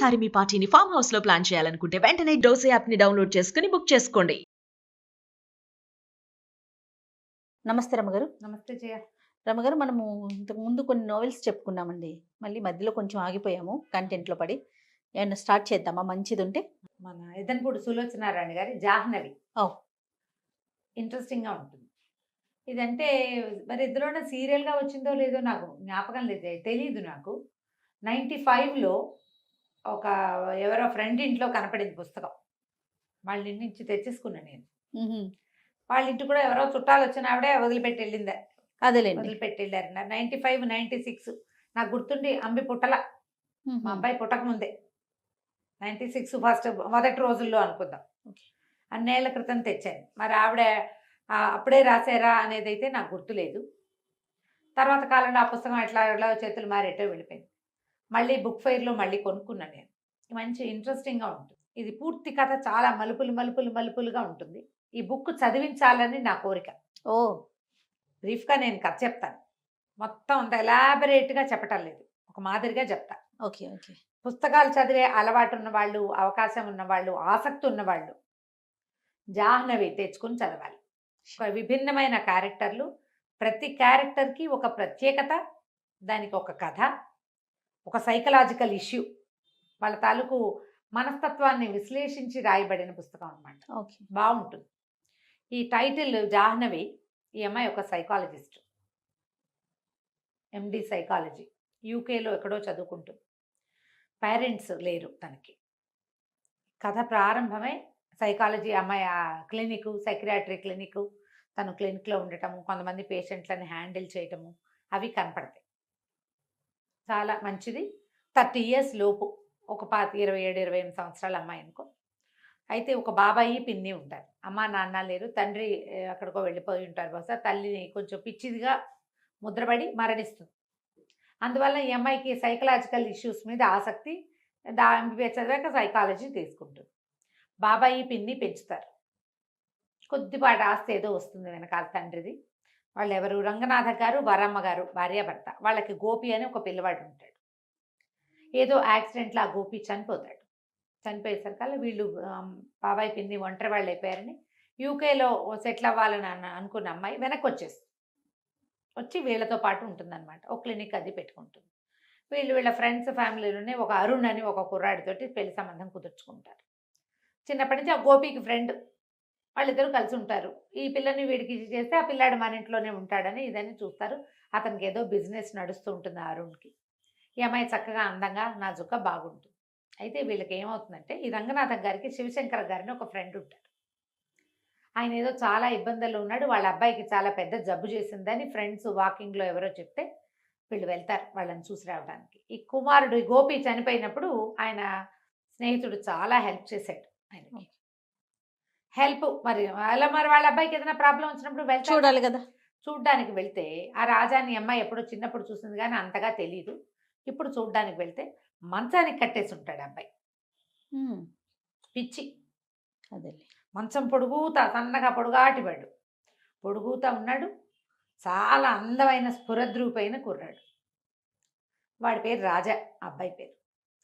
ఈసారి మీ పార్టీని farm house లో ప్లాన్ చేయాలనుకుంటే వెంటనే డోసే యాప్ ని డౌన్లోడ్ చేసుకుని బుక్ చేసుకోండి. నమస్తే రమ్మగారు. నమస్తే జయ. రమ్మగారు, మనము ఇంతకు ముందు కొన్ని నోవెల్స్ చెప్పుకున్నామండి. మళ్ళీ మధ్యలో కొంచెం ఆగిపోయాము కంటెంట్లో పడి. ఏమన్నా స్టార్ట్ చేద్దామా మంచిది ఉంటే? మన ఎదన్పూడి సులోచనారాయణ గారి జాహ్నవి ఓ, ఇంట్రెస్టింగ్గా ఉంటుంది. ఇదంటే మరి ఇద్దరున్న సీరియల్గా వచ్చిందో లేదో నాకు జ్ఞాపకం లేదు, తెలీదు నాకు. 95లో ఒక ఎవరో ఫ్రెండ్ ఇంట్లో కనపడింది పుస్తకం. వాళ్ళ ఇంటి నుంచి తెచ్చేసుకున్నాను నేను. వాళ్ళ ఇంటి కూడా ఎవరో చుట్టాలు వచ్చిన ఆవిడే వదిలిపెట్టి వెళ్ళిందా, అదేలేండి. వదిలిపెట్టి వెళ్ళారు. 95, 96 నాకు గుర్తుండి అంబి పుట్టల, మా అబ్బాయి పుట్టక ముందే 96 ఫస్ట్ మొదటి రోజుల్లో అనుకుందాం. అన్నేళ్ల క్రితం తెచ్చాను. మరి ఆవిడ అప్పుడే రాశారా అనేది అయితే నాకు గుర్తులేదు. తర్వాత కాలంలో ఆ పుస్తకం ఎట్లా చేతులు మారేటో వెళ్ళిపోయింది. మళ్ళీ బుక్ ఫెయిర్లో మళ్ళీ కొనుక్కున్నాను నేను. మంచి ఇంట్రెస్టింగ్గా ఉంటుంది. ఇది పూర్తి కథ చాలా మలుపులుగా ఉంటుంది. ఈ బుక్ చదివించాలని నా కోరిక. ఓ, బ్రీఫ్గా నేను కథ చెప్తాను, మొత్తం అంత ఎలాబరేట్గా చెప్పటం లేదు, ఒక మాదిరిగా చెప్తా. Okay okay. పుస్తకాలు చదివే అలవాటు ఉన్నవాళ్ళు, అవకాశం ఉన్నవాళ్ళు, ఆసక్తి ఉన్నవాళ్ళు జాహ్నవి తెచ్చుకుని చదవాలి. ఒక విభిన్నమైన క్యారెక్టర్లు, ప్రతి క్యారెక్టర్కి ఒక ప్రత్యేకత, దానికి ఒక కథ, ఒక సైకలాజికల్ ఇష్యూ, వాళ్ళ తాలూకు మనస్తత్వాన్ని విశ్లేషించి రాయబడిన పుస్తకం అన్నమాట. ఓకే, బాగుంటుంది. ఈ టైటిల్ జాహ్నవి. ఈ అమ్మాయి ఒక సైకాలజిస్ట్, ఎండి సైకాలజీ, యూకేలో ఎక్కడో చదువుకుంటుంది. పేరెంట్స్ లేరు తనకి. కథ ప్రారంభమే సైకాలజీ అమ్మాయి ఆ క్లినిక్, సైక్రియాట్రీ క్లినిక్, తను క్లినిక్లో ఉండటము, కొంతమంది పేషెంట్లని హ్యాండిల్ చేయటము, అవి కనపడతాయి. చాలా మంచిది. 30 years లోపు, ఒక 27, 28 సంవత్సరాల అమ్మాయి అనుకో. అయితే ఒక బాబాయి పిన్ని ఉంటారు. అమ్మ నాన్న లేరు, తండ్రి అక్కడికో వెళ్ళిపోయి ఉంటారు. బహుశా తల్లిని కొంచెం పిచ్చిదిగా ముద్రపడి మరణిస్తుంది. అందువల్ల ఈ అమ్మాయికి సైకలాజికల్ ఇష్యూస్ మీద ఆసక్తి. ఎంబీబీఎస్ చదివాక సైకాలజీ తీసుకుంటుంది. బాబాయి పిన్ని పెంచుతారు. కొద్దిపాటి ఆస్తి ఏదో వస్తుంది వెనకాల తండ్రిది. వాళ్ళు ఎవరు, రంగనాథ గారు, వరమ్మ గారు భార్యాభర్త. వాళ్ళకి గోపి అని ఒక పిల్లవాడు ఉంటాడు. ఏదో యాక్సిడెంట్లో ఆ గోపి చనిపోతాడు. చనిపోయేసరికల్లా వీళ్ళు బాబాయి పిన్ని ఒంటరి వాళ్ళు అయిపోయారని యూకేలో సెటిల్ అవ్వాలని అనుకున్న అమ్మాయి వెనక్కి వచ్చి వీళ్ళతో పాటు ఉంటుందన్నమాట. ఒక క్లినిక్ అది పెట్టుకుంటుంది. వీళ్ళ ఫ్రెండ్స్ ఫ్యామిలీలోనే ఒక అరుణ్ అని ఒక కుర్రాడితోటి పెళ్లి సంబంధం కుదుర్చుకుంటారు. చిన్నప్పటి నుంచి ఆ గోపికి ఫ్రెండ్, వాళ్ళిద్దరూ కలిసి ఉంటారు. ఈ పిల్లని వీడికి చేస్తే ఆ పిల్లాడు మన ఇంట్లోనే ఉంటాడని ఇదని చూస్తారు. అతనికి ఏదో బిజినెస్ నడుస్తూ ఉంటుంది అరుణ్కి. ఈ అమ్మాయి చక్కగా అందంగా నాజుగ్గా బాగుంటుంది. అయితే వీళ్ళకి ఏమవుతుందంటే, ఈ రంగనాథం గారికి శివశంకర్ గారిని ఒక ఫ్రెండ్ ఉంటారు. ఆయన ఏదో చాలా ఇబ్బందుల్లో ఉన్నాడు, వాళ్ళ అబ్బాయికి చాలా పెద్ద జబ్బు చేసిందని ఫ్రెండ్స్ వాకింగ్లో ఎవరో చెప్తే వీళ్ళు వెళ్తారు వాళ్ళని చూసి రావడానికి. ఈ కుమారుడు ఈ గోపి చనిపోయినప్పుడు ఆయన స్నేహితుడు చాలా హెల్ప్ చేశాడు ఆయనకి. హెల్ప్ మరి వాళ్ళ అబ్బాయికి ఏదైనా ప్రాబ్లం వచ్చినప్పుడు వెళ్తారు చూడాలి కదా. చూడ్డానికి వెళ్తే ఆ రాజాని అమ్మాయి ఎప్పుడో చిన్నప్పుడు చూసింది కానీ అంతగా తెలీదు. ఇప్పుడు చూడ్డానికి వెళ్తే మంచానికి కట్టేసి ఉంటాడు అబ్బాయి. పిచ్చి. అదే, మంచం పొడుగుతా, సన్నగా పొడుగాటివాడు, పొడుగుతా ఉన్నాడు. చాలా అందమైన స్ఫురద్రూపైన కుర్రాడు. వాడి పేరు రాజా, అబ్బాయి పేరు.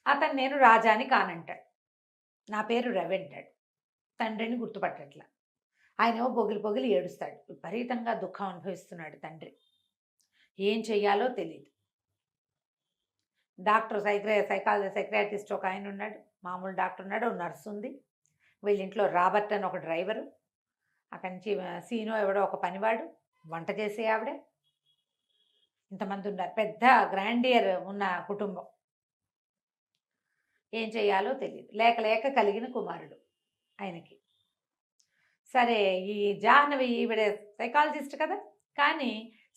అతను నేను రాజాని కానంటాడు, నా పేరు రవి అంటాడు. తండ్రిని గుర్తుపట్టట్లా. ఆయనేమో పొగిలి ఏడుస్తాడు. విపరీతంగా దుఃఖం అనుభవిస్తున్నాడు తండ్రి. ఏం చెయ్యాలో తెలియదు. డాక్టర్ సైక్రియాటిస్ట్ ఒక ఆయన ఉన్నాడు, మామూలు డాక్టర్ ఉన్నాడు, నర్సు ఉంది. వీళ్ళింట్లో రాబర్ట్ అని ఒక డ్రైవరు, అక్కడి నుంచి సీనో ఎవడో ఒక పనివాడు, వంట చేసే ఆవిడ, ఇంతమంది ఉన్నారు. పెద్ద గ్రాండియర్ ఉన్న కుటుంబం. ఏం చేయాలో తెలియదు. లేక కలిగిన కుమారుడు ఆయనకి. సరే, ఈ జాహ్నవి ఈవిడ సైకాలజిస్ట్ కదా, కానీ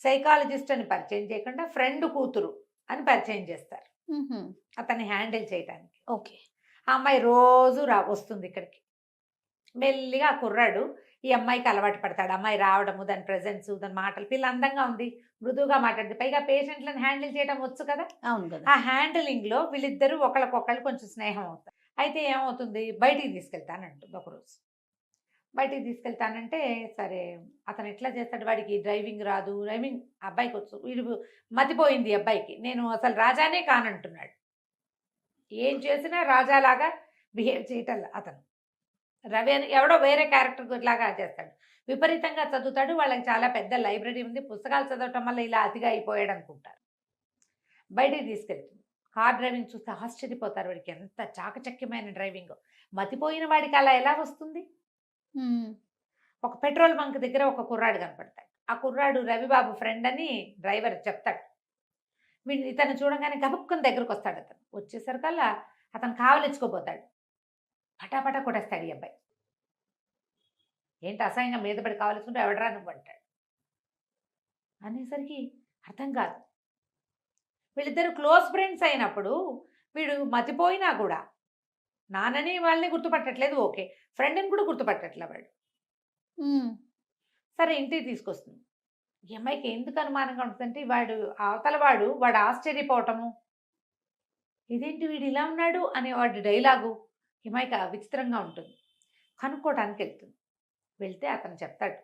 సైకాలజిస్ట్ అని పరిచయం చేయకుండా ఫ్రెండ్ కూతురు అని పరిచయం చేస్తారు అతన్ని హ్యాండిల్ చేయడానికి. ఓకే. ఆ అమ్మాయి రోజు వస్తుంది ఇక్కడికి. మెల్లిగా ఆ కుర్రాడు ఈ అమ్మాయికి అలవాటు పడతాడు. అమ్మాయి రావడము, దాని ప్రెజెన్స్, దాని మాటలు, పిల్ల అందంగా ఉంది, మృదువుగా మాట్లాడుతుంది, పైగా పేషెంట్లను హ్యాండిల్ చేయడం వచ్చు కదా. అవును కదా. ఆ హ్యాండిలింగ్లో వీళ్ళిద్దరూ ఒకళ్ళకొకళ్ళు కొంచెం స్నేహం అవుతారు. అయితే ఏమవుతుంది, బయటికి తీసుకెళ్తానంటుంది ఒకరోజు. బయటికి తీసుకెళ్తానంటే సరే, అతను ఎట్లా చేస్తాడు, వాడికి డ్రైవింగ్ రాదు, డ్రైవింగ్ అబ్బాయికి వచ్చు, వీడు మతిపోయింది అబ్బాయికి, నేను అసలు రాజానే కానంటున్నాడు. ఏం చేసినా రాజాలాగా బిహేవ్ చేయటం అతను. రవి అని ఎవడో వేరే క్యారెక్టర్ లాగా చేస్తాడు. విపరీతంగా చదువుతాడు. వాళ్ళకి చాలా పెద్ద లైబ్రరీ ఉంది. పుస్తకాలు చదవటం వల్ల ఇలా అతిగా అయిపోయాడు అనుకుంటారు. బయటికి తీసుకెళ్తుంది. కార్ డ్రైవింగ్ చూస్తే ఆశ్చర్యపోతారు. వాడికి ఎంత చాకచక్యమైన డ్రైవింగ్. మతిపోయిన వాడికి అలా ఎలా వస్తుంది? ఒక పెట్రోల్ బంక్ దగ్గర ఒక కుర్రాడు కనపడతాడు. ఆ కుర్రాడు రవిబాబు ఫ్రెండ్ అని డ్రైవర్ చెప్తాడు. వీడు ఇతను చూడగానే గబుక్కుని దగ్గరకు వస్తాడు. అతను వచ్చేసరికల్లా అతను కావలించుకోపోతాడు. పటాపటా కొట్టేస్తాడు ఈ అబ్బాయి. ఏంటి అసహ్యంగా మీద పడి కావలించుకుంటే ఎవడరా నువ్వు అంటాడు. అనేసరికి అర్థం కాదు. వీళ్ళిద్దరు క్లోజ్ ఫ్రెండ్స్ అయినప్పుడు వీడు మతిపోయినా కూడా నాన్నని వాళ్ళని గుర్తుపట్టట్లేదు. ఓకే, ఫ్రెండ్ని కూడా గుర్తుపట్టట్లే వాడు. సరే ఇంటికి తీసుకొస్తుంది. ఈ అమ్మాయికి ఎందుకు అనుమానంగా ఉంటుందంటే అవతల వాడు ఆశ్చర్యపోవటము, ఇదేంటి వీడు ఇలా ఉన్నాడు అనే వాడి డైలాగు ఈ అమ్మాయికి విచిత్రంగా ఉంటుంది. కనుక్కోవడానికి వెళ్తుంది. వెళ్తే అతను చెప్తాడు,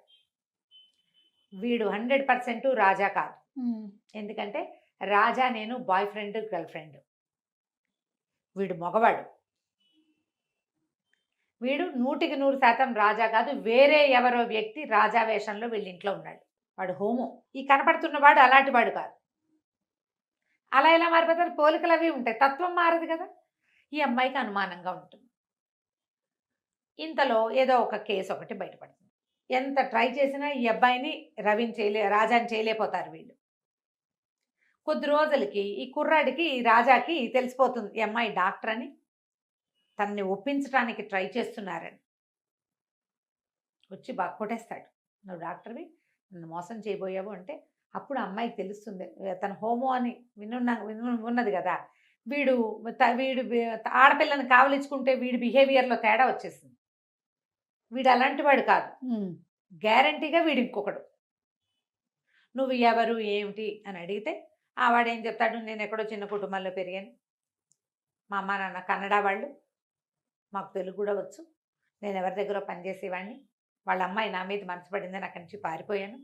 వీడు 100% రాజా కాదు. ఎందుకంటే రాజా నేను బాయ్ ఫ్రెండ్ గర్ల్ ఫ్రెండ్. వీడు మగవాడు. వీడు 100% రాజా కాదు. వేరే ఎవరో వ్యక్తి రాజా వేషంలో వీళ్ళ ఇంట్లో ఉన్నాడు. వాడు హోమో. ఈ కనపడుతున్న వాడు అలాంటి వాడు కాదు. అలా ఎలా మారిపోతారు? పోలికలు అవి ఉంటాయి, తత్వం మారదు కదా. ఈ అమ్మాయికి అనుమానంగా ఉంటుంది. ఇంతలో ఏదో ఒక కేసు ఒకటి బయటపడుతుంది. ఎంత ట్రై చేసినా ఈ అబ్బాయిని రాజాని చేయలేకపోతారు వీళ్ళు. కొద్ది రోజులకి ఈ కుర్రాడికి రాజాకి తెలిసిపోతుంది ఈ అమ్మాయి డాక్టర్ అని. తనని ఒప్పించడానికి ట్రై చేస్తున్నారని వచ్చి బాగా కొట్టేస్తాడు. నువ్వు డాక్టర్వి, నన్ను మోసం చేయబోయావు అంటే అప్పుడు అమ్మాయికి తెలుస్తుంది తన హోమో అని ఉన్నది కదా. వీడు ఆడపిల్లని కావలించుకుంటే వీడి బిహేవియర్లో తేడా వచ్చేసింది. వీడు అలాంటి వాడు కాదు, గ్యారంటీగా వీడు ఇంకొకడు. నువ్వు ఎవరు ఏమిటి అని అడిగితే వాడేం చెప్తాడు, నేను ఎక్కడో చిన్న కుటుంబంలో పెరిగాను, మా అమ్మ నాన్న కన్నడ వాళ్ళు, మాకు తెలుగు కూడా వచ్చు, నేను ఎవరి దగ్గర పనిచేసేవాడిని, వాళ్ళ అమ్మాయి నా మీద మనసు పడిందని అక్కడి నుంచి పారిపోయాను.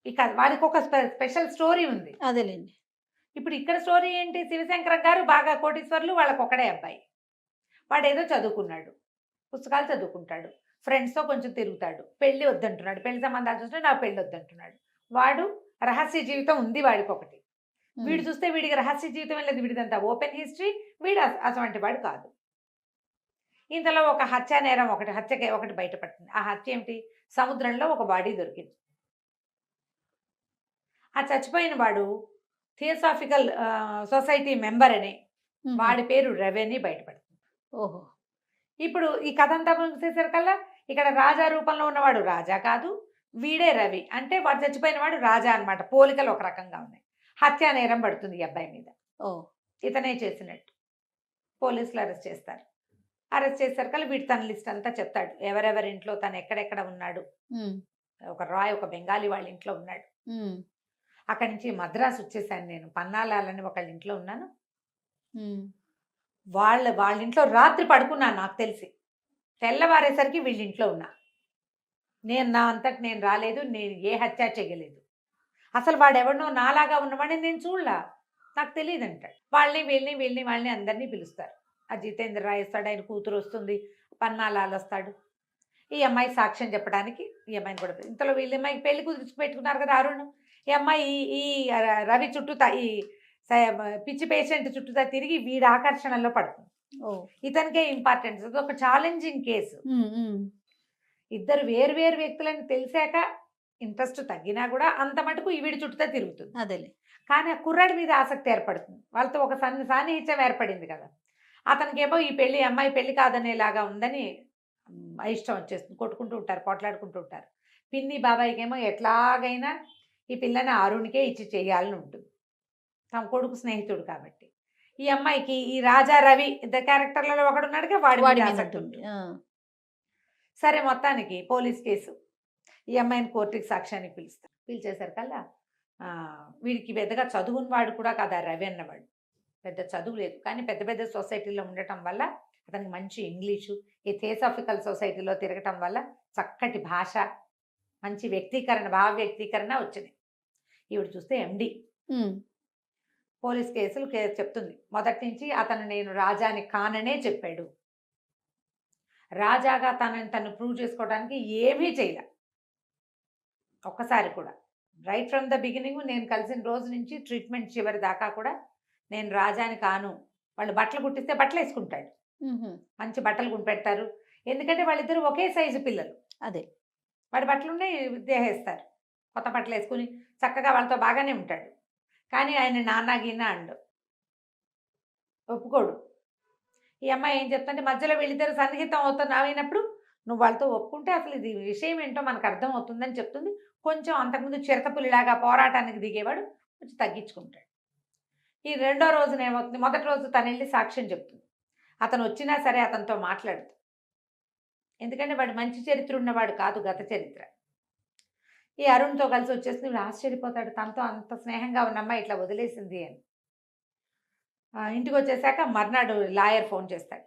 ఇక వాడికి ఒక స్పెషల్ స్టోరీ ఉంది. అదేలేండి. ఇప్పుడు ఇక్కడ స్టోరీ ఏంటి, శివశంకర్ గారు బాగా కోటీశ్వర్లు, వాళ్ళకి ఒకడే అబ్బాయి. వాడు ఏదో చదువుకున్నాడు, పుస్తకాలు చదువుకుంటాడు, ఫ్రెండ్స్తో కొంచెం తిరుగుతాడు, పెళ్ళి వద్దంటున్నాడు, పెళ్లి సంబంధాలు చూస్తే నాకు పెళ్ళి వద్దంటున్నాడు. వాడు రహస్య జీవితం ఉంది వాడికి ఒకటి. వీడు చూస్తే వీడికి రహస్య జీవితం లేదు, వీడిదంతా ఓపెన్ హిస్టరీ. వీడు అటువంటి వాడు కాదు. ఇంతలో ఒక హత్య నేరం ఒకటి బయటపడుతుంది. ఆ హత్య ఏమిటి, సముద్రంలో ఒక బాడీ దొరికింది. ఆ చచ్చిపోయిన వాడు థియోసాఫికల్ సొసైటీ మెంబర్ అని, వాడి పేరు రవి అని బయటపడుతుంది. ఓహో. ఇప్పుడు ఈ కథ అంతా ముగిసేసరికల్లా ఇక్కడ రాజా రూపంలో ఉన్నవాడు రాజా కాదు, వీడే రవి. అంటే వాడు చచ్చిపోయిన వాడు రాజా అనమాట. పోలికలు ఒక రకంగా ఉన్నాయి. హత్యా నేరం పడుతుంది ఈ అబ్బాయి మీద. ఇతనే చేసినట్టు పోలీసులు అరెస్ట్ చేస్తారు. అరెస్ట్ చేసేసరికల్లా వీడు తన లిస్ట్ అంతా చెప్తాడు, ఎవరెవరి ఇంట్లో తను ఎక్కడెక్కడ ఉన్నాడు. ఒక బెంగాలీ వాళ్ళ ఇంట్లో ఉన్నాడు. అక్కడి నుంచి మద్రాసు వచ్చేసాను నేను, పన్నాలాలని ఒకళ్ళ ఇంట్లో ఉన్నాను. వాళ్ళ ఇంట్లో రాత్రి పడుకున్నాను నాకు తెలిసి. తెల్లవారేసరికి వీళ్ళ ఇంట్లో ఉన్నా. నా అంతటి నేను రాలేదు, నేను ఏ హత్య చేయలేదు. అసలు వాడెవడనో నాలాగా ఉన్నవాడిని నేను చూడలా, నాకు తెలియదు అంటాడు. వాళ్ళని అందరినీ పిలుస్తారు. ఆ జితేంద్ర రాయ్ వస్తాడు, ఆయన కూతురు వస్తుంది, పన్నాలాలు వస్తాడు. ఈ అమ్మాయి సాక్ష్యం చెప్పడానికి ఈ అమ్మాయిని కూడా. ఇంతలో వీళ్ళ అమ్మాయికి పెళ్లి కుదిర్చి పెట్టుకున్నారు కదా అరుణ్. ఈ అమ్మాయి ఈ రవి చుట్టూతా, ఈ పిచ్చి పేషెంట్ చుట్టూతా తిరిగి వీడి ఆకర్షణలో పడుతుంది. ఇతనికే ఇంపార్టెన్స్. అది ఒక ఛాలెంజింగ్ కేసు. ఇద్దరు వేరు వ్యక్తులని తెలిసాక ఇంట్రెస్ట్ తగ్గినా కూడా అంత మటుకు వీడి చుట్టూతా తిరుగుతుంది. అదేలే. కానీ ఆ కుర్రాడి మీద ఆసక్తి ఏర్పడుతుంది. వాళ్ళతో ఒక సాన్నిహిత్యం ఏర్పడింది కదా. అతనికేమో ఈ అమ్మాయి పెళ్లి కాదనేలాగా ఉందని ఇష్టం వచ్చేస్తుంది. కొట్టుకుంటూ ఉంటారు, పోట్లాడుకుంటూ ఉంటారు. పిన్ని బాబాయికి ఏమో ఎట్లాగైనా ఈ పిల్లని అరుణ్కే ఇచ్చి చేయాలని ఉంటుంది, తమ కొడుకు స్నేహితుడు కాబట్టి. ఈ అమ్మాయికి ఈ రాజా రవి ఇద్దరు క్యారెక్టర్లలో ఒకడున్నాడుగా, వాడి ఆసక్తి ఉంటుంది. సరే, మొత్తానికి పోలీస్ కేసు. ఈ అమ్మాయిని కోర్టుకి సాక్ష్యానికి పిలుస్తారు. పిలిచేసరికల్లా వీడికి పెద్దగా చదువుని వాడు కూడా కాదు రవి అన్నవాడు. పెద్ద చదువు లేదు, కానీ పెద్ద సొసైటీలో ఉండటం వల్ల అతనికి మంచి ఇంగ్లీషు, ఈ థియోసాఫికల్ సొసైటీలో తిరగటం వల్ల చక్కటి భాష, మంచి వ్యక్తీకరణ, భావ వ్యక్తీకరణ వచ్చింది. ఈవిడ చూస్తే ఎండి. పోలీస్ కేసులు చెప్తుంది. మొదటి నుంచి అతను నేను రాజాని కాననే చెప్పాడు. రాజాగా తను ప్రూవ్ చేసుకోవడానికి ఏమీ చేయలే ఒక్కసారి కూడా. రైట్ ఫ్రమ్ ద బిగినింగ్ నేను కలిసిన రోజు నుంచి ట్రీట్మెంట్ చివరి దాకా కూడా నేను రాజాని కాను. వాళ్ళు బట్టలు కుట్టిస్తే బట్టలు వేసుకుంటాడు, మంచి బట్టలు కుట్టిపెడతారు. ఎందుకంటే వాళ్ళిద్దరు ఒకే సైజు పిల్లలు. అదే వాడి బట్టలు ఉన్నాయి దేహేస్తారు, కొత్త బట్టలు వేసుకుని చక్కగా వాళ్ళతో బాగానే ఉంటాడు. కానీ ఆయన నాన్న గిన్న అండు, ఒప్పుకోడు. ఈ అమ్మాయి ఏం చెప్తుంటే మధ్యలో వీళ్ళిద్దరు సన్నిహితం అయినప్పుడు నువ్వు వాళ్ళతో ఒప్పుకుంటే అసలు ఇది విషయం ఏంటో మనకు అర్థం అవుతుందని చెప్తుంది. కొంచెం అంతకుముందు చిరతపులిలాగా పోరాటానికి దిగేవాడు కొంచెం తగ్గించుకుంటాడు. ఈ రెండో రోజున ఏమవుతుంది, మొదటి రోజు తను వెళ్ళి సాక్ష్యం చెప్తుంది. అతను వచ్చినా సరే అతనితో మాట్లాడుతుంది. ఎందుకంటే వాడు మంచి చరిత్ర ఉన్నవాడు కాదు, గత చరిత్ర. ఈ అరుణ్తో కలిసి వచ్చేసి నువ్వు ఆశ్చర్యపోతాడు, తనతో అంత స్నేహంగా ఉన్న అమ్మాయి ఇట్లా వదిలేసింది అని. ఇంటికి వచ్చేసాక మర్నాడు లాయర్ ఫోన్ చేస్తాడు,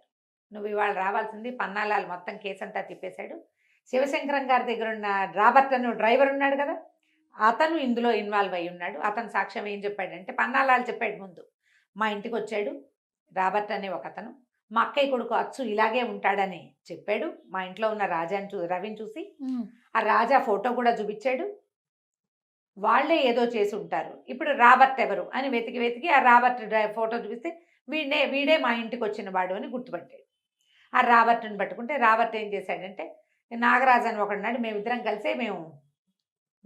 నువ్వు ఇవాళ రావాల్సింది, పన్నాలాలు మొత్తం కేసు అంతా తిప్పేశాడు. శివశంకరం గారి దగ్గర ఉన్న రాబర్ట్ అనే డ్రైవర్ ఉన్నాడు కదా, అతను ఇందులో ఇన్వాల్వ్ అయి ఉన్నాడు. అతను సాక్ష్యం ఏం చెప్పాడంటే, పన్నాలాలు చెప్పాడు ముందు, మా ఇంటికి వచ్చాడు రాబర్ట్ అనే ఒక అతను, మా అక్కయ్య కొడుకు అచ్చు ఇలాగే ఉంటాడని చెప్పాడు. మా ఇంట్లో ఉన్న రవిని చూసి ఆ రాజా ఫోటో కూడా చూపించాడు. వాళ్ళే ఏదో చేసి ఉంటారు, ఇప్పుడు రాబర్ట్ ఎవరు అని వెతికి ఆ రాబర్ట్ ఫోటో చూపిస్తే వీడే మా ఇంటికి వచ్చిన వాడు అని గుర్తుపట్టాడు. ఆ రాబర్ట్ని పట్టుకుంటే రాబర్ట్ ఏం చేశాడంటే, నాగరాజు అని ఒకడున్నాడు, మేమిద్దరం కలిసే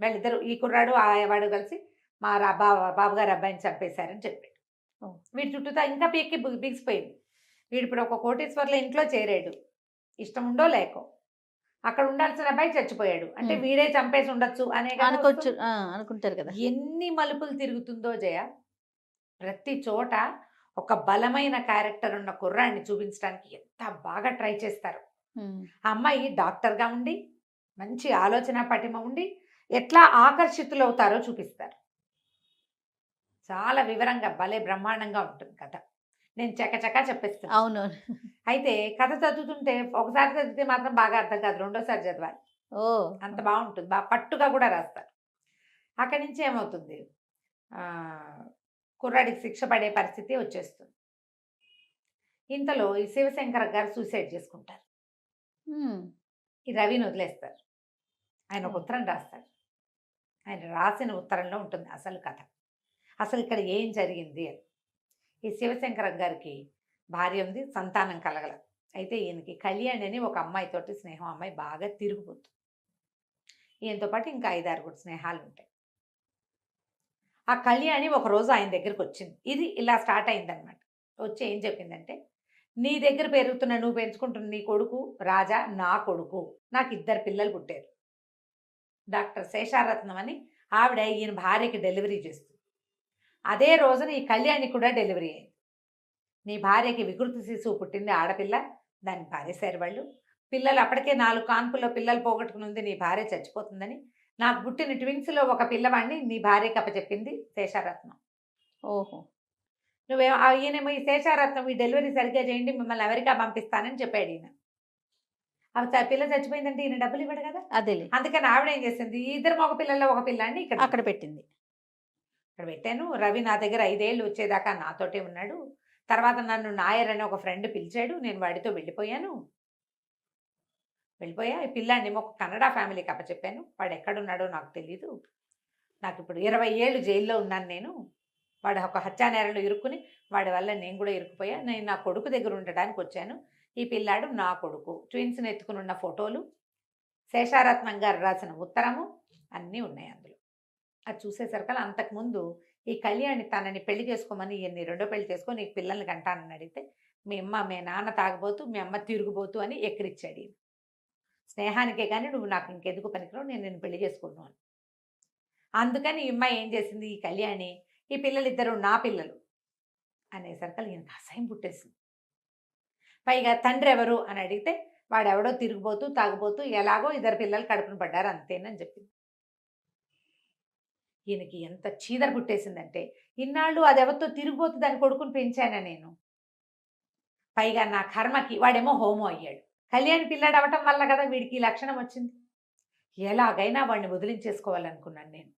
వీళ్ళిద్దరు ఈ కుర్రాడు ఆ వాడు కలిసి మా బాబుగారు అబ్బాయిని చంపేశారని చెప్పాడు. వీడి చుట్టూతా ఇంకా బిగిసిపోయింది. వీడు ఇప్పుడు ఒక కోటీశ్వర్ల ఇంట్లో చేరాడు, ఇష్టం ఉండో లేకో. అక్కడ ఉండాల్సిన అబ్బాయి చచ్చిపోయాడు అంటే వీడే చంపేసి ఉండొచ్చు అనే అనుకుంటారు కదా. ఎన్ని మలుపులు తిరుగుతుందో జయ. ప్రతి చోట ఒక బలమైన క్యారెక్టర్ ఉన్న కుర్రాడిని చూపించడానికి ఎంత బాగా ట్రై చేస్తారు. ఆ అమ్మాయి డాక్టర్గా ఉండి మంచి ఆలోచన పటిమ ఉండి ఎట్లా ఆకర్షితులవుతారో చూపిస్తారు. చాలా వివరంగా భలే బ్రహ్మాండంగా ఉంటుంది కథ. నేను చకచకా చెప్పేస్తాను. అవును. అయితే కథ చదువుతుంటే ఒకసారి చదివితే మాత్రం బాగా అర్థం కాదు, రెండోసారి చదవాలి. అంత బాగుంటుంది, బాగా పట్టుగా కూడా రాస్తారు. అక్కడి నుంచి ఏమవుతుంది, కుర్రాడికి శిక్ష పడే పరిస్థితి వచ్చేస్తుంది. ఇంతలో ఈ శివశంకర్ గారు సూసైడ్ చేసుకుంటారు. ఈ రవిని వదిలేస్తారు. ఆయన ఒక ఉత్తరం రాస్తాడు. ఆయన రాసిన ఉత్తరంలో ఉంటుంది అసలు కథ, అసలు ఇక్కడ ఏం జరిగింది అని. ఈ శివశంకర గారికి భార్య ఉంది, సంతానం కలగల. అయితే ఈయనకి కళ్యాణి అని ఒక అమ్మాయితోటి స్నేహం, అమ్మాయి బాగా తిరిగిపోతుంది. ఈయనతో పాటు ఇంకా 5-6 స్నేహాలు ఉంటాయి. ఆ కళ్యాణి ఒకరోజు ఆయన దగ్గరికి వచ్చింది. ఇది ఇలా స్టార్ట్ అయిందనమాట. వచ్చి ఏం చెప్పిందంటే, నీ దగ్గర పెరుగుతున్న నువ్వు పెంచుకుంటున్న నీ కొడుకు రాజా నా కొడుకు, నాకు 2 పిల్లలు పుట్టారు. డాక్టర్ శేషారత్నం అని ఆవిడ ఈయన భార్యకి డెలివరీ చేస్తుంది. అదే రోజున ఈ కళ్యాణి కూడా డెలివరీ అయింది. నీ భార్యకి వికృతి శిశువు పుట్టింది, ఆడపిల్ల, దాన్ని పారేశారు వాళ్ళు. పిల్లలు అప్పటికే 4 కాన్పుల్లో పిల్లలు పోగొట్టుకుని ఉంది, నీ భార్య చచ్చిపోతుందని నాకు పుట్టిన ట్విన్స్లో ఒక పిల్లవాడిని నీ భార్యకి అప్పచెప్పింది శేషారత్నం. ఓహో, ఈయనేమో ఈ శేషారత్నం ఈ డెలివరీ సరిగ్గా చేయండి, మిమ్మల్ని అమెరికా పంపిస్తానని చెప్పాడు ఈయన. పిల్ల చచ్చిపోయిందంటే ఈయన డబ్బులు ఇవ్వడు కదా, అదే. అందుకని ఆవిడ ఏం చేసింది, 2 మగ పిల్లల్లో ఒక పిల్లాన్ని అక్కడ పెట్టింది. ఇక్కడ పెట్టాను. రవి నా దగ్గర 5 ఏళ్ళు వచ్చేదాకా నాతోటే ఉన్నాడు. తర్వాత నన్ను నాయర్ అని ఒక ఫ్రెండ్ పిలిచాడు, నేను వాడితో వెళ్ళిపోయా. ఈ పిల్లాన్ని ఒక కన్నడ ఫ్యామిలీకి అప్పచెప్పాను. వాడు ఎక్కడున్నాడో నాకు తెలీదు. నాకు ఇప్పుడు 20 ఏళ్ళు జైల్లో ఉన్నాను నేను. వాడు ఒక హత్యానేరంలో ఇరుక్కుని వాడి వల్ల నేను కూడా ఇరుక్కుపోయా. నేను నా కొడుకు దగ్గర ఉండడానికి వచ్చాను. ఈ పిల్లాడు నా కొడుకు. ట్విన్స్ని ఎత్తుకుని ఉన్న ఫోటోలు, శేషారత్నం గారు రాసిన ఉత్తరము అన్నీ ఉన్నాయి అందులో. అది చూసేసరికల్లా అంతకుముందు ఈ కళ్యాణి తనని పెళ్లి చేసుకోమని ఈయన్ని 2వ పెళ్లి చేసుకో, నీకు పిల్లల్ని కంటానని అడిగితే మీ నాన్న తాగబోతూ మీ అమ్మ తిరుగుబోతూ అని ఎక్కిరిచ్చాడు ఈయన. స్నేహానికే కానీ నువ్వు నాకు ఇంకెందుకు పనికిరావు, నేను పెళ్లి చేసుకున్నాను అని. అందుకని ఈ అమ్మాయి ఏం చేసింది, ఈ కళ్యాణి ఈ పిల్లలిద్దరూ నా పిల్లలు అనేసరికల్లా ఈయనకు అసహ్యం పుట్టేసింది. పైగా తండ్రి ఎవరు అని అడిగితే వాడెవడో తిరిగిపోతూ తాగుబోతూ ఎలాగో 2 పిల్లలు కడుపున పడ్డారు అంతేనని చెప్పింది. ఈయనకి ఎంత చీదర పుట్టేసిందంటే, ఇన్నాళ్ళు అది ఎవరితో తిరిగిపోతూ దాని కొడుకుని పెంచానా నేను, పైగా నా కర్మకి వాడేమో హోమో అయ్యాడు. కళ్యాణి పిల్లాడు అవ్వటం వల్ల కదా వీడికి ఈ లక్షణం వచ్చింది. ఎలాగైనా వాడిని వదిలించేసుకోవాలనుకున్నాను నేను.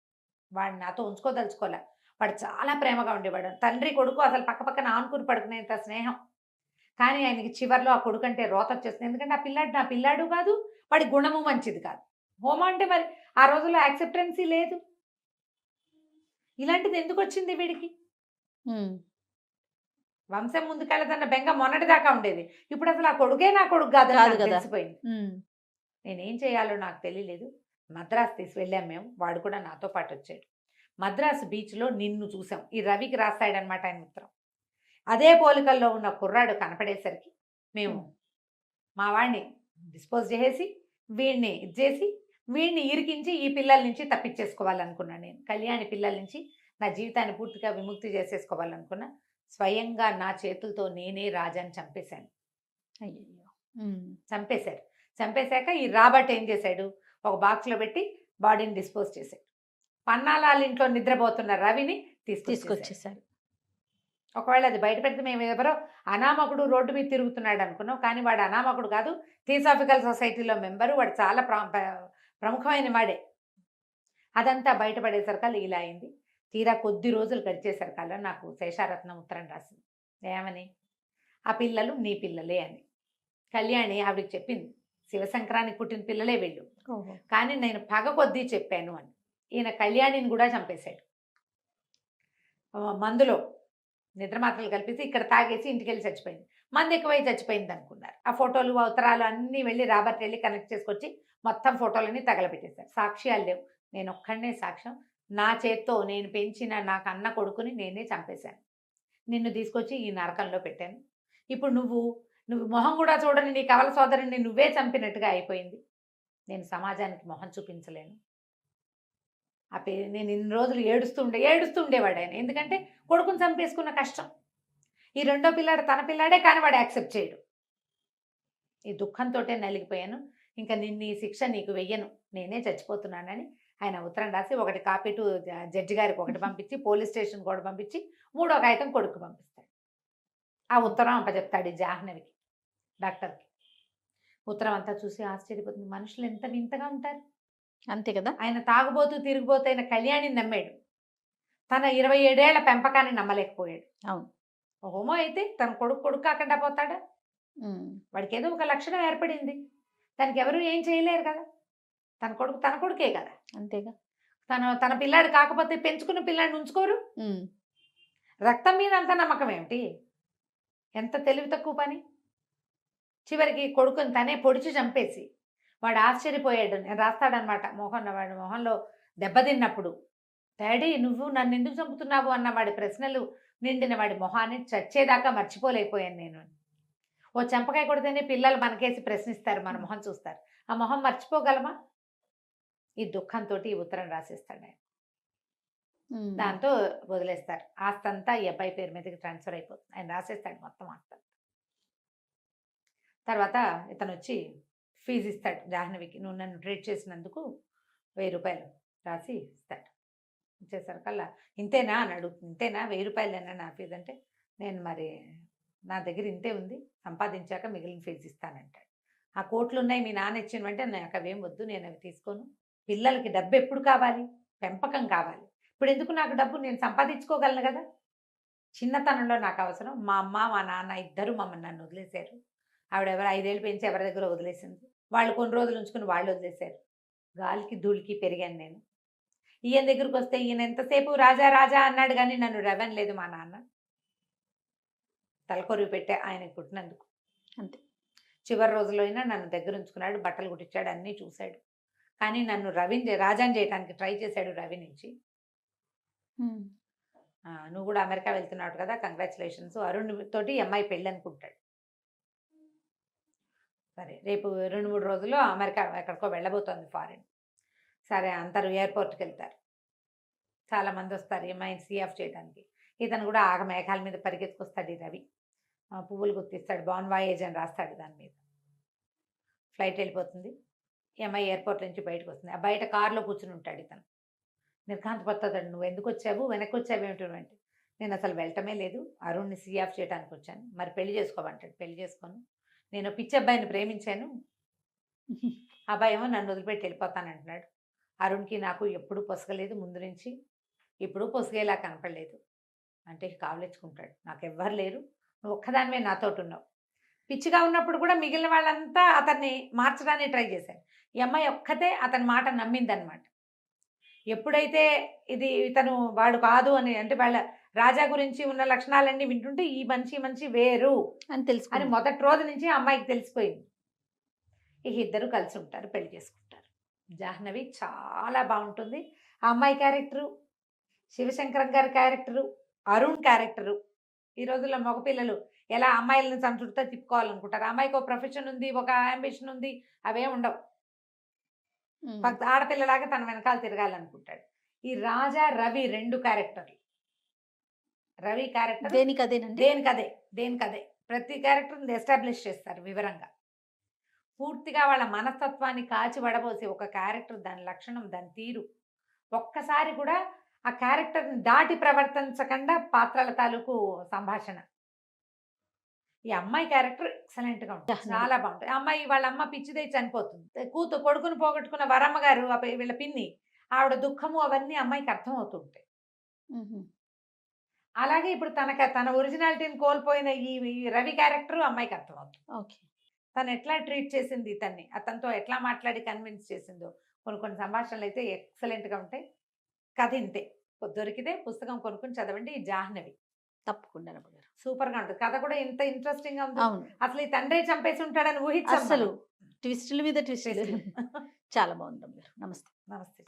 వాడిని నాతో ఉంచుకోదలుచుకోలే. వాడు చాలా ప్రేమగా ఉండేవాడు. తండ్రి కొడుకు అసలు పక్క పక్కన ఆనుకుని పడుకునేంత స్నేహం. కానీ ఆయనకి చివర్లో ఆ కొడుకంటే రోతొచ్చేస్తుంది. ఎందుకంటే ఆ పిల్లాడు నా పిల్లాడు కాదు, వాడి గుణము మంచిది కాదు. హోమ అంటే మరి ఆ రోజుల్లో యాక్సెప్టెన్సీ లేదు. ఇలాంటిది ఎందుకొచ్చింది వీడికి? ఉమ్. వంశం ముందుకెళ్ళదన్న బెంగ మొన్నటిదాకా ఉండేది. ఇప్పుడు అసలు ఆ కొడుకే నా కొడుకు కాదని కాదు నాకు కదా. తెలిసిపోయింది. ఉమ్. నేనేం చేయాలో నాకు తెలియలేదు. మద్రాసు వెళ్ళాం మేము. వాడు కూడా నాతో పాటు వచ్చాడు. మద్రాసు బీచ్‌లో నిన్ను చూసాం. ఈ రవికి రాస్తాడనమాట ఆయన ఉత్తరం. అదే పోలికల్లో ఉన్న కుర్రాడు కనపడేసరికి మేము మా వాడిని డిస్పోజ్ చేసేసి, వీడిని ఇది చేసి, వీడిని ఇరికించి ఈ పిల్లల నుంచి తప్పించేసుకోవాలనుకున్నాను నేను. కళ్యాణి పిల్లల నుంచి నా జీవితాన్ని పూర్తిగా విముక్తి చేసేసుకోవాలనుకున్నా. స్వయంగా నా చేతులతో నేనే రాజాని చంపేశాను. అయ్యయ్యో. ఉమ్. చంపేశారు. చంపేశాక ఈ రాబర్ట్ ఏం చేశాడు, ఒక బాక్స్‌లో పెట్టి బాడీని డిస్పోజ్ చేశాడు. పన్నాలాల ఇంట్లో నిద్రపోతున్న రవిని తీసుకొచ్చేసాడు. తీసుకొచ్చేసారు. ఒకవేళ అది బయట పెడితే మేము ఎవరో అనామకుడు రోడ్డు మీద తిరుగుతున్నాడు అనుకున్నాం. కానీ వాడు అనామకుడు కాదు. థియోసాఫికల్ సొసైటీలో మెంబరు. వాడు చాలా ప్రముఖమైన వాడే. అదంతా బయటపడేసరికల్లా ఇలా అయింది. తీరా కొద్ది రోజులు గడిచేసరికల్లా నాకు శేషారత్నం ఉత్తరం రాసింది. ఏమని? ఆ పిల్లలు నీ పిల్లలే అని. కళ్యాణి ఆవిడకి చెప్పింది, శివశంకరానికి పుట్టిన పిల్లలే వీళ్ళు, ఓహో. కానీ నేను పగ కొద్దీ చెప్పాను అని. ఈయన కళ్యాణిని కూడా చంపేశాడు. మందులో నిద్ర మాత్రలు కల్పిస్తే ఇక్కడ తాగేసి ఇంటికి వెళ్ళి చచ్చిపోయింది. మంది ఎక్కువై చచ్చిపోయింది అనుకున్నారు. ఆ ఫోటోలు ఆ ఉత్తరాలు అన్నీ వెళ్ళి రాబర్ట్ వెళ్ళి కనెక్ట్ చేసుకొచ్చి మొత్తం ఫోటోలన్నీ తగలబెట్టేశారు. సాక్ష్యాలు లేవు. నేను ఒక్కడనే సాక్ష్యం. నా చేత్తో నేను పెంచిన నా కన్న కొడుకుని నేనే చంపేశాను. నిన్ను తీసుకొచ్చి ఈ నరకంలో పెట్టాను. ఇప్పుడు నువ్వు మొహం కూడా చూడని నీ కవల సోదరుని నువ్వే చంపినట్టుగా అయిపోయింది. నేను సమాజానికి మొహం చూపించలేను. నేను ఇన్ని రోజులు ఏడుస్తుండేవాడు ఆయన. ఎందుకంటే కొడుకుని చంపేసుకున్న కష్టం. ఈ రెండో పిల్లాడు తన పిల్లాడే, కానీ వాడు యాక్సెప్ట్ చేయడు. ఈ దుఃఖంతో నలిగిపోయాను. ఇంకా ఈ శిక్ష నీకు వెయ్యను, నేనే చచ్చిపోతున్నానని ఆయన ఉత్తరం రాసి ఒకటి కాపీ టు జడ్జి గారికి ఒకటి పంపించి, పోలీస్ స్టేషన్ కూడా పంపించి, మూడో కాగితం కొడుకు పంపిస్తాడు. ఆ ఉత్తరం అప్పచెప్తాడు ఈ జాహ్నవికి, డాక్టర్కి. ఉత్తరం అంతా చూసి ఆశ్చర్యపోతుంది. మనుషులు ఎంత వింతగా ఉంటారు. అంతే కదా. ఆయన తాగుబోతూ తిరిగిపోతూ అయిన కళ్యాణిని నమ్మాడు. తన 27 ఏళ్ల పెంపకాన్ని నమ్మలేకపోయాడు. అవును. హోమో అయితే తన కొడుకు కాకుండా పోతాడా? వాడికి ఏదో ఒక లక్షణం ఏర్పడింది. దానికి ఎవరు ఏం చేయలేరు కదా. తన కొడుకే కదా. అంతేగా. తన పిల్లాడు కాకపోతే పెంచుకున్న పిల్లాడిని ఉంచుకోరు. రక్తం మీద అంత నమ్మకం ఏమిటి? ఎంత తెలివి తక్కువ పని. చివరికి కొడుకుని తనే పొడిచి చంపేసి వాడు ఆశ్చర్యపోయాడు. రాస్తాడనమాట వాడి మొహంలో దెబ్బతిన్నప్పుడు, డాడీ నువ్వు నన్ను ఎందుకు చంపుతున్నావు అన్న వాడి ప్రశ్నలు నిండిన వాడి మొహాన్ని చచ్చేదాకా మర్చిపోలేకపోయాను నేను. ఓ చెంపకాయ కొడితేనే పిల్లలు మనకేసి ప్రశ్నిస్తారు, మన మొహం చూస్తారు. ఆ మొహం మర్చిపోగలమా? ఈ దుఃఖంతో ఈ ఉత్తరం రాసేస్తాడు ఆయన. దాంతో వదిలేస్తారు. ఆస్తంతా ఈ అబ్బాయి పేరు మీదకి ట్రాన్స్ఫర్ అయిపోతుంది. ఆయన రాసేస్తాడు మొత్తం ఆస్తంతా. తర్వాత ఇతను వచ్చి ఫీజు ఇస్తాడు జాహ్నవికి. నువ్వు నన్ను ట్రీట్ చేసినందుకు 1000 రూపాయలు రాసి ఇస్తాడు. ఇచ్చేసరికల్లా ఇంతేనా అని అడుగుతుంది. ఇంతేనా, 1000 రూపాయలేనా నా ఫీజు అంటే, నేను మరి నా దగ్గర ఇంతే ఉంది, సంపాదించాక మిగిలిన ఫీజు ఇస్తానంటాడు. ఆ కోట్లు ఉన్నాయి మీ నాన్న ఇచ్చినవంటే నాకు అవేం వద్దు, నేను అవి తీసుకోను. పిల్లలకి డబ్బు ఎప్పుడు కావాలి? పెంపకం కావాలి. ఇప్పుడు ఎందుకు నాకు డబ్బు? నేను సంపాదించుకోగలను కదా. చిన్నతనంలో నాకు అవసరం. మా అమ్మ మా నాన్న ఇద్దరు నన్ను వదిలేశారు. ఆవిడెవరు 5 ఏళ్ళు పెంచి ఎవరి దగ్గర వదిలేసింది. వాళ్ళు కొన్ని రోజులు ఉంచుకుని వాళ్ళు వదిలేశారు. గాలికి ధూళికి పెరిగాను నేను. ఈయన దగ్గరికి వస్తే ఈయన ఎంతసేపు రాజా రాజా అన్నాడు, కానీ నన్ను రవనలేదు మా నాన్న. తలకొరివి పెట్టే ఆయనకు పుట్టినందుకు. అంతే. చివరి రోజుల్లో అయినా నన్ను దగ్గర ఉంచుకున్నాడు, బట్టలు కుట్టించాడు, అన్నీ చూశాడు. కానీ నన్ను రాజాని చేయడానికి ట్రై చేశాడు రవి నుంచి. నువ్వు కూడా అమెరికా వెళ్తున్నావు కదా, కంగ్రాచులేషన్స్, అరుణ్ తోటి అమ్మాయి పెళ్ళి అనుకుంటాడు. సరే రేపు 2-3 రోజుల్లో అమెరికా ఎక్కడికో వెళ్ళబోతోంది, ఫారిన్. సరే అందరూ ఎయిర్పోర్ట్కి వెళ్తారు. చాలామంది వస్తారు ఈ అమ్మాయిని సీ ఆఫ్ చేయడానికి. ఇతను కూడా ఆగ మేఘాల మీద పరిగెత్తుకొస్తాడు ఈ రవి. పువ్వులు గుర్తిస్తాడు, బాన్ వాయేజ్ అని రాస్తాడు దాని మీద. ఫ్లైట్ వెళ్ళిపోతుంది. ఈ అమ్మాయి ఎయిర్పోర్ట్ నుంచి బయటకు వస్తుంది. ఆ బయట కారులో కూర్చుని ఉంటాడు ఇతను. నిర్ఘాంతపడుతాడు. నువ్వు ఎందుకు వచ్చావు, వెనక్కి వచ్చావు ఏమిటంటే, నేను అసలు వెళ్ళటమే లేదు, అరుణ్ని సీ ఆఫ్ చేయడానికి వచ్చాను. మరి పెళ్లి చేసుకోమంటాడు. పెళ్లి చేసుకోను, నేను పిచ్చి అబ్బాయిని ప్రేమించాను, అబ్బాయి ఏమో నన్ను వదిలిపెట్టి వెళ్ళిపోతానంటున్నాడు. అరుణ్కి నాకు ఎప్పుడు పొసగలేదు ముందు నుంచి. ఇప్పుడు పొసిగేలా కనపడలేదు అంటే కావలించుకుంటాడు. నాకు ఎవ్వరు లేరు, నువ్వు ఒక్కదానివే నాతోటి ఉన్నావు. పిచ్చిగా ఉన్నప్పుడు కూడా మిగిలిన వాళ్ళంతా అతన్ని మార్చడానికి ట్రై చేశారు. ఈ అమ్మాయి ఒక్కతే అతని మాట నమ్మిందనమాట. ఎప్పుడైతే ఇతను వాడు కాదు అని, అంటే వాళ్ళ రాజా గురించి ఉన్న లక్షణాలన్నీ వింటుంటే ఈ మనిషి వేరు అని అని తెలుసుకుని మొదటి రోజు నుంచి ఆ అమ్మాయికి తెలిసిపోయింది. ఇక ఇద్దరు కలిసి ఉంటారు, పెళ్లి చేసుకుంటారు. జాహ్నవి చాలా బాగుంటుంది. ఆ అమ్మాయి క్యారెక్టరు, శివశంకరం గారి క్యారెక్టరు, అరుణ్ క్యారెక్టరు. ఈ రోజుల్లో మగపిల్లలు ఎలా అమ్మాయిలను తన చుట్టూ తిప్పుకోవాలనుకుంటారు. ఆ అమ్మాయికి ఒక ప్రొఫెషన్ ఉంది, ఒక అంబిషన్ ఉంది, అవే ఉండవు. ఆడపిల్లలాగా తన వెనకాల తిరగాలనుకుంటాడు. ఈ రాజా రవి 2 క్యారెక్టర్లు. రవి క్యారెక్టర్ దేనికదేనండి. దేనికదే ప్రతి క్యారెక్టర్ని ఎస్టాబ్లిష్ చేస్తారు వివరంగా. పూర్తిగా వాళ్ళ మనస్తత్వాన్ని కాచి వడబోసి ఒక క్యారెక్టర్, దాని లక్షణం, దాని తీరు, ఒక్కసారి కూడా ఆ క్యారెక్టర్ని దాటి ప్రవర్తించకుండా పాత్రల తాలూకు సంభాషణ. ఈ అమ్మాయి క్యారెక్టర్ ఎక్సలెంట్గా ఉంటుంది, జాహ్నవి. చాలా బాగుంటుంది. అమ్మాయి వాళ్ళ అమ్మ పిచ్చిదై చనిపోతుంది. కొడుకుని పోగొట్టుకున్న వరమ్మ గారు వీళ్ళ పిన్ని, ఆవిడ దుఃఖము అవన్నీ అమ్మాయికి అర్థం అవుతుంటాయి. అలాగే ఇప్పుడు తన ఒరిజినాలిటీని కోల్పోయిన ఈ రవి క్యారెక్టర్ అమ్మాయికి అర్థమవుతుంది. ఓకే. తను ఎట్లా ట్రీట్ చేసింది ఇతన్ని, అతనితో ఎట్లా మాట్లాడి కన్విన్స్ చేసిందో. కొన్ని సంభాషణలు అయితే ఎక్సలెంట్గా ఉంటాయి. కథ ఇంతే. దొరికితే పుస్తకం కొనుక్కొని చదవండి. ఈ జాహ్నవి తప్పకుండా రమ్మగారు. సూపర్గా ఉంటుంది. కథ కూడా ఇంత ఇంట్రెస్టింగ్గా ఉంది. అవును, అసలు ఈ తండ్రి చంపేసి ఉంటాడని ఊహించాం అసలు మనం. ట్విస్టుల మీద ట్విస్టులు. Twist. చాలా బాగుంది రమ్మగారు. నమస్తే. నమస్తే.